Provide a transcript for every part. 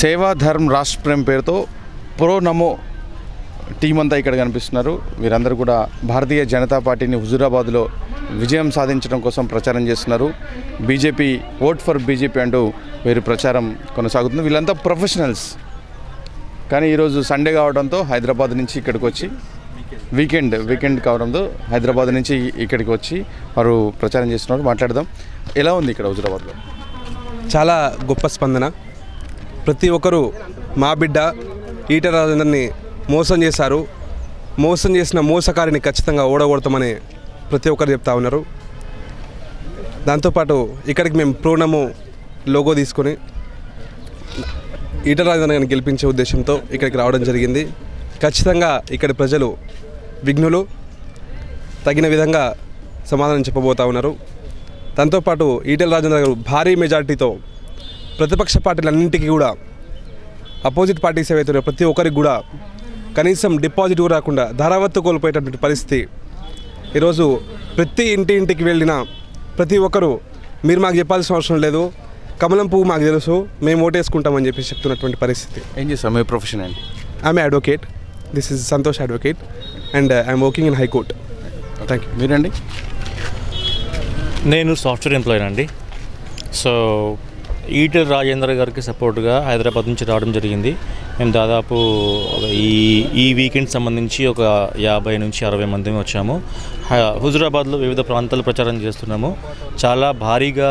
సేవా ధర్మ్ రాష్ట్ర ప్రేమ పేరుతో ప్రో నమో టీం అంతా ఇక్కడ కనిపిస్తున్నారు. వీరందరూ కూడా భారతీయ జనతా పార్టీని హుజూరాబాద్లో విజయం సాధించడం కోసం ప్రచారం చేస్తున్నారు. బీజేపీ, ఓట్ ఫర్ బీజేపీ అంటూ వీరి ప్రచారం కొనసాగుతుంది. వీళ్ళంతా ప్రొఫెషనల్స్. కానీ ఈరోజు సండే కావడంతో హైదరాబాద్ నుంచి ఇక్కడికి వచ్చి వీకెండ్ కావడంతో హైదరాబాద్ నుంచి ఇక్కడికి వచ్చి వారు ప్రచారం చేస్తున్నారు. మాట్లాడదాం. ఎలా ఉంది ఇక్కడ హుజూరాబాద్లో? చాలా గొప్ప స్పందన. ప్రతి ఒక్కరూ మా బిడ్డ ఈటెల రాజేందర్ని మోసం చేశారు, మోసం చేసిన మోసకారిని ఖచ్చితంగా ఓడగొడతామని ప్రతి ఒక్కరు చెప్తా ఉన్నారు. దాంతోపాటు ఇక్కడికి మేము ప్రో నమో లోగో తీసుకొని ఈటెల రాజేందర్ గారిని గెలిపించే ఉద్దేశంతో ఇక్కడికి రావడం జరిగింది. ఖచ్చితంగా ఇక్కడి ప్రజలు విఘ్నులు, తగిన విధంగా సమాధానం చెప్పబోతూ ఉన్నారు. దాంతోపాటు ఈటెల రాజేందర్ గారు భారీ మెజార్టీతో ప్రతిపక్ష పార్టీలన్నింటికీ కూడా, అపోజిట్ పార్టీస్ ఏవైతే ప్రతి ఒక్కరికి కూడా కనీసం డిపాజిట్ కూడా రాకుండా ధారావత్తు కోల్పోయేటటువంటి పరిస్థితి. ఈరోజు ప్రతి ఇంటికి వెళ్ళిన ప్రతి ఒక్కరూ మీరు మాకు చెప్పాల్సిన అవసరం లేదు, కమలం పువ్వు మాకు తెలుసు, మేము ఓటేసుకుంటామని చెప్పి చెప్తున్నటువంటి పరిస్థితి. ఏం చేస్తాం? మీ ప్రొఫెషన్ ఏంటి? I'm advocate. This is Santosh advocate and I'm working in high court. Thank you. మీరండి? నేను సాఫ్ట్వేర్ ఎంప్లాయీ అండి. సో ఈటెల రాజేందర్ గారికి సపోర్ట్గా హైదరాబాద్ నుంచి రావడం జరిగింది. మేము దాదాపు ఈ వీకెండ్ సంబంధించి ఒక 50 నుంచి 60 మంది వచ్చాము. హుజూరాబాద్లో వివిధ ప్రాంతాలు ప్రచారం చేస్తున్నాము. చాలా భారీగా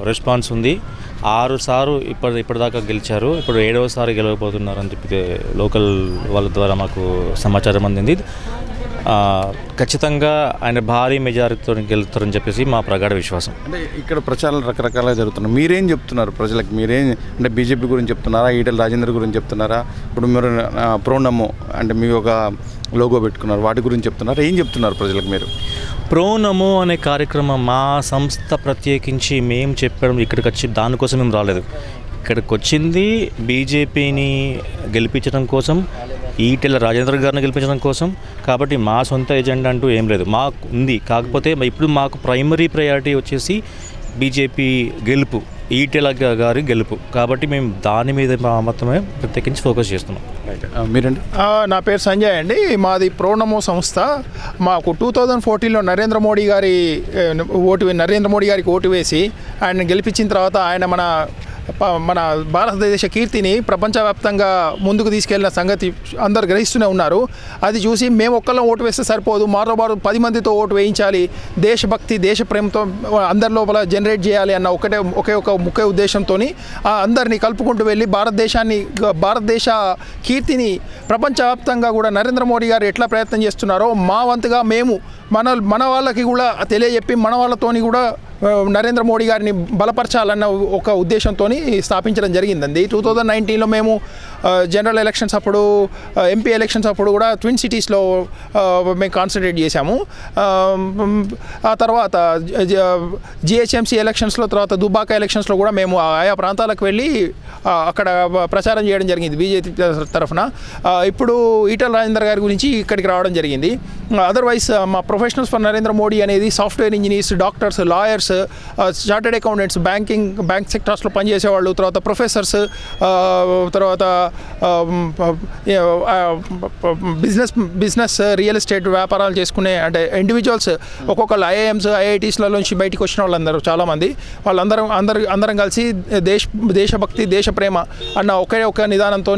రెస్పాన్స్ ఉంది. 6 సార్లు ఇప్పటిదాకా గెలిచారు. ఇప్పుడు 7వ సారి గెలవబోతున్నారు అని చెప్పి లోకల్ వాళ్ళ ద్వారా మాకు సమాచారం అందింది. ఖచ్చితంగా ఆయన భారీ మెజారిటీతో గెలుస్తారని చెప్పేసి మా ప్రగాఢ విశ్వాసం. అంటే ఇక్కడ ప్రచారాలు రకరకాలుగా జరుగుతున్నాయి. మీరేం చెప్తున్నారు ప్రజలకు? మీరేం అంటే బీజేపీ గురించి చెప్తున్నారా, ఈటెల రాజేందర్ గురించి చెప్తున్నారా? ఇప్పుడు మీరు ప్రో నమో అంటే మీ ఒక లోగో పెట్టుకున్నారు, వాటి గురించి చెప్తున్నారు. ఏం చెప్తున్నారు ప్రజలకు మీరు? ప్రో నమో అనే కార్యక్రమం మా సంస్థ ప్రత్యేకించి మేము చెప్పడం ఇక్కడికి వచ్చి దానికోసం మేము రాలేదు. ఇక్కడికి వచ్చింది బీజేపీని గెలిపించడం కోసం, ఈటెల రాజేందర్ గారిని గెలిపించడం కోసం. కాబట్టి మా సొంత ఎజెండా అంటూ ఏం లేదు, మాకు ఉంది. కాకపోతే ఇప్పుడు మాకు ప్రైమరీ ప్రయారిటీ వచ్చేసి బీజేపీ గెలుపు, ఈటెల గారి గెలుపు. కాబట్టి మేము దాని మీద మాత్రమే ప్రత్యేకించి ఫోకస్ చేస్తున్నాం. మీరండి? నా పేరు సంజయ్ అండి. మాది ప్రో నమో సంస్థ. మాకు 2014లో నరేంద్ర మోడీ గారికి ఓటు వేసి ఆయన గెలిపించిన తర్వాత ఆయన మన భారతదేశ కీర్తిని ప్రపంచవ్యాప్తంగా ముందుకు తీసుకెళ్లిన సంగతి అందరు గ్రహిస్తూనే ఉన్నారు. అది చూసి మేము ఒక్కళ్ళం ఓటు వేస్తే సరిపోదు, మాతో 10 మందితో ఓటు వేయించాలి, దేశభక్తి, దేశ ప్రేమతో అందరి లోపల జనరేట్ చేయాలి అన్న ఒకే ఒక ముఖ్య ఉద్దేశంతో అందరినీ కలుపుకుంటూ వెళ్ళి భారతదేశ కీర్తిని ప్రపంచవ్యాప్తంగా కూడా నరేంద్ర మోడీ గారు ఎట్లా ప్రయత్నం చేస్తున్నారో మా వంతుగా మేము మన వాళ్ళకి కూడా తెలియజెప్పి మన వాళ్ళతోని కూడా నరేంద్ర మోడీ గారిని బలపరచాలన్న ఒక ఉద్దేశంతో స్థాపించడం జరిగిందండి. 2019లో మేము జనరల్ ఎలక్షన్స్ అప్పుడు, ఎంపీ ఎలక్షన్స్ అప్పుడు కూడా ట్విన్ సిటీస్లో మేము కాన్సన్ట్రేట్ చేశాము. ఆ తర్వాత జిహెచ్ఎంసీ ఎలక్షన్స్లో, తర్వాత దుబ్బాక ఎలక్షన్స్లో కూడా మేము ఆయా ప్రాంతాలకు వెళ్ళి అక్కడ ప్రచారం చేయడం జరిగింది బీజేపీ తరఫున. ఇప్పుడు ఈటెల రాజేందర్ గారి గురించి ఇక్కడికి రావడం జరిగింది. అదర్వైజ్ మా ప్రొఫెషనల్స్ ఫర్ నరేంద్ర మోడీ అనేది software engineers, doctors, lawyers, chartered accountants, bank సెక్టార్స్లో పనిచేసేవాళ్ళు, తర్వాత ప్రొఫెసర్స్, తర్వాత బిజినెస్ రియల్ ఎస్టేట్ వ్యాపారాలు చేసుకునే అంటే ఇండివిజువల్స్, ఒక్కొక్కరు ఐఐఎమ్స్, ఐఐటీస్ల నుంచి బయటికి వచ్చిన వాళ్ళందరూ చాలామంది, అందరం కలిసి దేశభక్తి, దేశ ప్రేమ అన్న ఒక నిదానంతో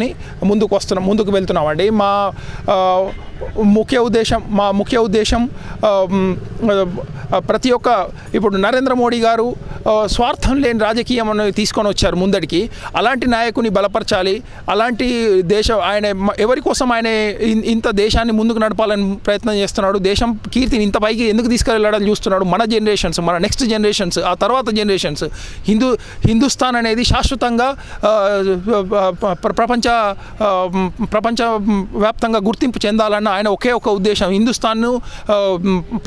ముందుకు వెళ్తున్నామండి. మా ముఖ్య ఉద్దేశం ప్రతి ఒక్క ఇప్పుడు నరేంద్ర మోడీ గారు స్వార్థం లేని రాజకీయం తీసుకొని వచ్చారు ముందడికి. అలాంటి నాయకుని బలపరచాలి. అలాంటి ఆయన ఎవరి కోసం ఆయన ఇంత దేశాన్ని ముందుకు నడపాలని ప్రయత్నం చేస్తున్నాడు, దేశం కీర్తిని ఇంత పైకి ఎందుకు తీసుకెళ్ళాలని చూస్తున్నాడు. మన జనరేషన్స్, మన నెక్స్ట్ జనరేషన్స్, ఆ తర్వాత జనరేషన్స్ హిందుస్థాన్ అనేది శాశ్వతంగా ప్రపంచ వ్యాప్తంగా గుర్తింపు చెందాలన్న ఆయన ఒకే ఒక ఉద్దేశం. హిందుస్థాన్ను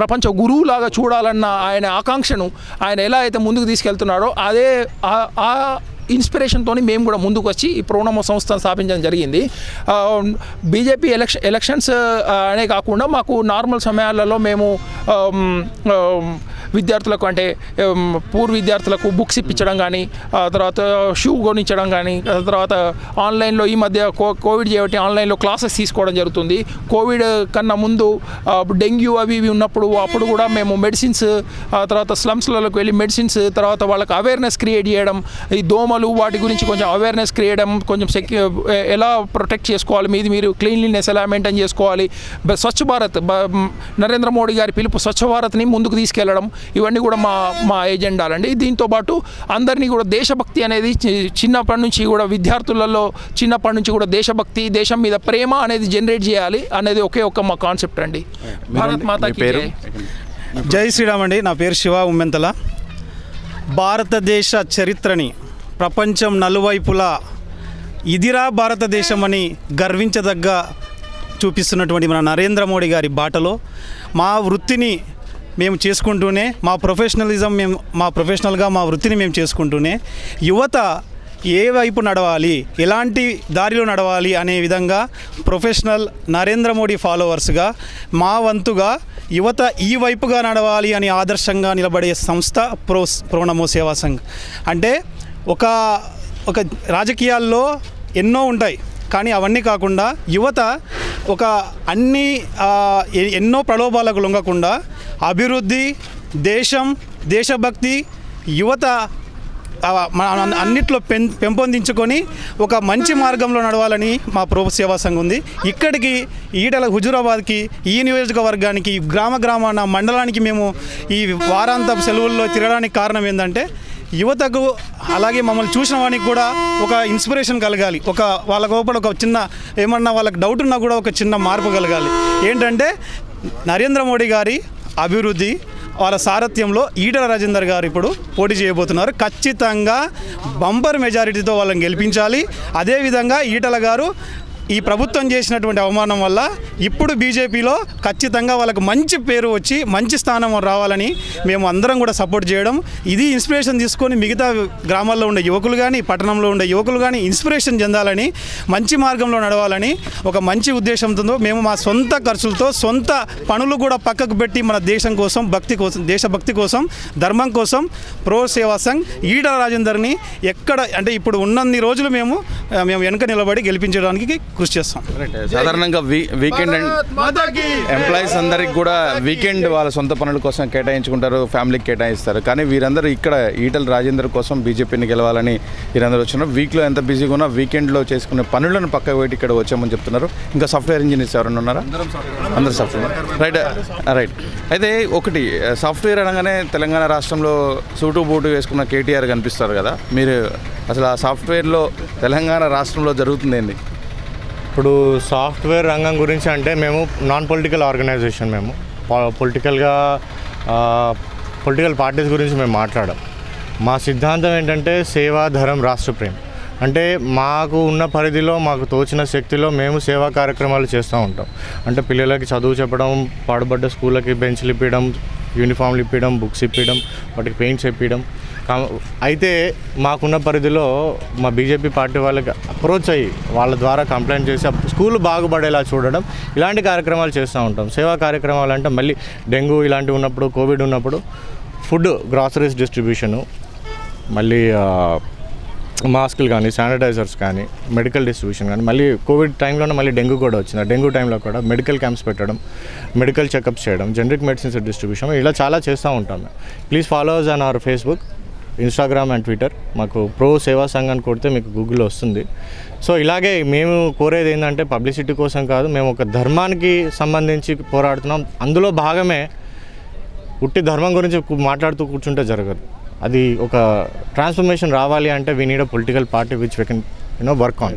ప్రపంచ గురువులాగా చూడాలన్న ఆయన ఆకాంక్షను ఆయన ఎలా అయితే ముందుకు తీసుకెళ్తున్నాడో అదే ఆ ఇన్స్పిరేషన్తో మేము కూడా ముందుకు వచ్చి ఈ ప్రో నమో సంస్థను స్థాపించడం జరిగింది. బీజేపీ ఎలక్షన్స్ అనే కాకుండా మాకు నార్మల్ సమయాలలో మేము విద్యార్థులకు అంటే పూర్వ విద్యార్థులకు బుక్స్ ఇప్పించడం కానీ, తర్వాత షూ కొనించడం కానీ, తర్వాత ఆన్లైన్లో ఈ మధ్య కోవిడ్ చేయబట్టి ఆన్లైన్లో క్లాసెస్ తీసుకోవడం జరుగుతుంది. కోవిడ్ కన్నా ముందు డెంగ్యూ అవి ఇవి ఉన్నప్పుడు అప్పుడు కూడా మేము మెడిసిన్స్, తర్వాత స్లమ్స్లలోకి వెళ్ళి మెడిసిన్స్, తర్వాత వాళ్ళకి అవేర్నెస్ క్రియేట్ చేయడం, ఈ దోమలు వాటి గురించి కొంచెం అవేర్నెస్ క్రియేట్ చేయడం, కొంచెం ఎలా ప్రొటెక్ట్ చేసుకోవాలి, మీరు క్లీన్లీనెస్ ఎలా మెయింటైన్ చేసుకోవాలి, స్వచ్ఛ భారత్ నరేంద్ర మోడీ గారి పిలుపు స్వచ్ఛ భారత్ని ముందుకు తీసుకెళ్లడం, ఇవన్నీ కూడా మా ఎజెండాలండి. దీంతోపాటు అందరినీ కూడా దేశభక్తి అనేది చిన్నప్పటి నుంచి కూడా విద్యార్థులలో చిన్నప్పటి నుంచి కూడా దేశభక్తి, దేశం మీద ప్రేమ అనేది జనరేట్ చేయాలి అనేది ఒకే ఒక్క మా కాన్సెప్ట్ అండి. భారత్ మాతాకి జై. జై శ్రీరామ్ అండి. నా పేరు శివ ఉమ్మెంతల. భారతదేశ చరిత్రని ప్రపంచం నలువైపులా ఇదిరా భారతదేశం అని గర్వించదగ్గ చూపిస్తున్నటువంటి మన నరేంద్ర మోడీ గారి బాటలో మా వృత్తిని మేము చేసుకుంటూనే, మా ప్రొఫెషనల్గా మా వృత్తిని మేము చేసుకుంటూనే యువత ఏ వైపు నడవాలి, ఎలాంటి దారిలో నడవాలి అనే విధంగా ప్రొఫెషనల్ నరేంద్ర మోడీ ఫాలోవర్స్గా మా వంతుగా యువత ఈ వైపుగా నడవాలి అని ఆదర్శంగా నిలబడే సంస్థ ప్రో నమో సేవా సంఘ్. అంటే ఒక రాజకీయాల్లో ఎన్నో ఉంటాయి, కానీ అవన్నీ కాకుండా యువత ఎన్నో ప్రలోభాలకు లొంగకుండా అభివృద్ధి, దేశభక్తి యువత అన్నిట్లో పెంపొందించుకొని ఒక మంచి మార్గంలో నడవాలని మా ప్రో సేవా సంఘం ఉంది. ఇక్కడికి ఈటల హుజూరాబాద్కి, ఈ నియోజకవర్గానికి, గ్రామాన మండలానికి మేము ఈ వారాంతపు సెలవుల్లో తిరగడానికి కారణం ఏంటంటే యువతకు, అలాగే మమ్మల్ని చూసిన వానికి కూడా ఒక ఇన్స్పిరేషన్ కలగాలి. వాళ్ళ లోపల ఒక చిన్న ఏమన్నా వాళ్ళకి డౌట్ ఉన్నా కూడా ఒక చిన్న మార్పు కలగాలి. ఏంటంటే నరేంద్ర మోడీ గారి అభివృద్ధి, వాళ్ళ సారథ్యంలో ఈటల రాజేందర్ గారు ఇప్పుడు పోటీ చేయబోతున్నారు. ఖచ్చితంగా బంపర్ మెజారిటీతో వాళ్ళని గెలిపించాలి. అదేవిధంగా ఈటల గారు ఈ ప్రభుత్వం చేసినటువంటి అవమానం వల్ల ఇప్పుడు బీజేపీలో ఖచ్చితంగా వాళ్ళకు మంచి పేరు వచ్చి మంచి స్థానం రావాలని మేము అందరం కూడా సపోర్ట్ చేయడం, ఇది ఇన్స్పిరేషన్ తీసుకొని మిగతా గ్రామాల్లో ఉండే యువకులు కానీ, పట్టణంలో ఉండే యువకులు కానీ ఇన్స్పిరేషన్ చెందాలని, మంచి మార్గంలో నడవాలని ఒక మంచి ఉద్దేశంతో మేము మా సొంత ఖర్చులతో, సొంత పనులు కూడా పక్కకు పెట్టి మన దేశం కోసం, దేశభక్తి కోసం, ధర్మం కోసం ప్రో సేవా సంఘ్ ఈటల రాజేందర్ని ఎక్కడ అంటే ఇప్పుడు ఉన్నన్ని రోజులు మేము వెనుక నిలబడి గెలిపించడానికి కృషి చేస్తాం. సాధారణంగా వీకెండ్ ఎంప్లాయీస్ అందరికి కూడా వీకెండ్ వాళ్ళ సొంత పనుల కోసం కేటాయించుకుంటారు, ఫ్యామిలీకి కేటాయిస్తారు. కానీ వీరందరూ ఇక్కడ ఈటల రాజేందర్ కోసం బీజేపీని గెలవాలని వీరందరూ వచ్చినారు. వీక్లో ఎంత బిజీగా ఉన్నా వీకెండ్లో చేసుకునే పనులను పక్కకు పెట్టి ఇక్కడ వచ్చామని చెప్తున్నారు. ఇంకా సాఫ్ట్వేర్ ఇంజనీర్స్ ఎవరైనా ఉన్నారా? అందరూ సాఫ్ట్వేర్. రైట్. అయితే ఒకటి, సాఫ్ట్వేర్ అనగానే తెలంగాణ రాష్ట్రంలో సూటు బూటు వేసుకున్న కేటీఆర్ కనిపిస్తారు కదా, మీరు అసలు ఆ సాఫ్ట్వేర్లో తెలంగాణ రాష్ట్రంలో జరుగుతుంది ఏంది? ఇప్పుడు సాఫ్ట్వేర్ రంగం గురించి అంటే మేము నాన్ పొలిటికల్ ఆర్గనైజేషన్, మేము పొలిటికల్ పార్టీస్ గురించి మేము మాట్లాడాం. మా సిద్ధాంతం ఏంటంటే సేవా ధరం రాష్ట్ర ప్రేమ. అంటే మాకు ఉన్న పరిధిలో, మాకు తోచిన శక్తిలో మేము సేవా కార్యక్రమాలు చేస్తూ ఉంటాం. అంటే పిల్లలకి చదువు చెప్పడం, పాడుబడ్డ స్కూళ్ళకి బెంచ్లు ఇప్పించడం, యూనిఫామ్లు ఇప్పించడం, బుక్స్ ఇప్పించడం, వాటికి పెయింట్స్ ఇప్పించడం. అయితే మాకున్న పరిధిలో మా బీజేపీ పార్టీ వాళ్ళకి అప్రోచ్ అయ్యి వాళ్ళ ద్వారా కంప్లైంట్ చేసి స్కూల్ బాగుపడేలా చూడడం, ఇలాంటి కార్యక్రమాలు చేస్తూ ఉంటాం. సేవా కార్యక్రమాలు అంటే మళ్ళీ డెంగ్యూ ఇలాంటివి ఉన్నప్పుడు, కోవిడ్ ఉన్నప్పుడు ఫుడ్, గ్రాసరీస్ డిస్ట్రిబ్యూషను, మళ్ళీ మాస్కులు కానీ, శానిటైజర్స్ కానీ, మెడికల్ డిస్ట్రిబ్యూషన్ కానీ, మళ్ళీ కోవిడ్ టైంలోనే మళ్ళీ డెంగ్యూ కూడా వచ్చింది. డెంగ్యూ టైంలో కూడా మెడికల్ క్యాంప్స్ పెట్టడం, మెడికల్ చెకప్స్ చేయడం, జనరిక్ మెడిసిన్స్ డిస్ట్రిబ్యూషన్, ఇలా చాలా చేస్తూ ఉంటాం. Please follow us on our Facebook, Instagram and Twitter. మాకు ప్రో సేవా సంఘ్ అని కొడితే మీకు గూగుల్లో వస్తుంది. సో ఇలాగే మేము కోరేది ఏంటంటే పబ్లిసిటీ కోసం కాదు, మేము ఒక ధర్మానికి సంబంధించి పోరాడుతున్నాం. అందులో భాగమే ఉట్టి ధర్మం గురించి మాట్లాడుతూ కూర్చుంటే జరగదు. అది ఒక ట్రాన్స్ఫర్మేషన్ రావాలి అంటే we need a political party which we can work on.